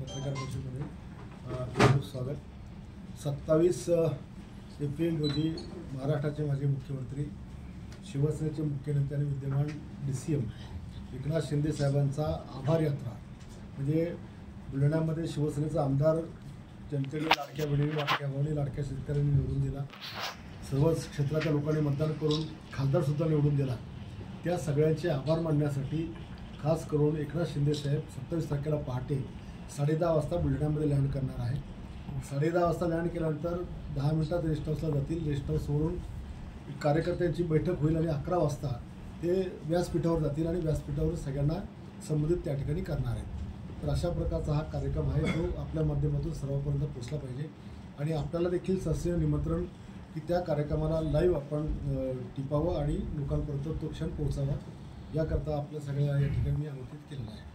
पत्रकार परिषदेमध्ये खूप स्वागत. 27 एप्रिल रोजी महाराष्ट्राचे माजी मुख्यमंत्री, शिवसेनेचे मुख्य नेते आणि विद्यमान DCM एकनाथ शिंदे साहेबांचा आभार यात्रा म्हणजे बुलढाण्यामध्ये शिवसेनेचा आमदार जनतेने लाडक्या बहिणी, लाडक्या भावांनी, लाडक्या शेतकऱ्यांनी निवडून दिला. सर्वच क्षेत्राच्या लोकांनी मतदान करून खासदारसुद्धा निवडून दिला. त्या सगळ्यांचे आभार मानण्यासाठी खास करून एकनाथ शिंदे साहेब 27 तारखेला पहाटे 10:30 वाजता बुलढाण्यामध्ये लँड करणार आहे. 10:30 वाजता लँड केल्यानंतर 10 मिनिटात रेस्ट हाऊसला जातील. रेस्ट हाऊसवरून कार्यकर्त्यांची बैठक होईल आणि 11 वाजता ते व्यासपीठावर जातील आणि व्यासपीठावर सगळ्यांना संबोधित त्या ठिकाणी करणार आहेत. तर अशा प्रकारचा हा कार्यक्रम आहे जो आपल्या माध्यमातून सर्वांपर्यंत पोहोचला पाहिजे आणि आपल्याला देखील सस्य निमंत्रण की त्या कार्यक्रमाला लाईव्ह आपण टिपावं आणि लोकांपर्यंत तो क्षण पोहोचावा याकरता आपल्या सगळ्या या ठिकाणी मी आमंत्रित केलेलं आहे.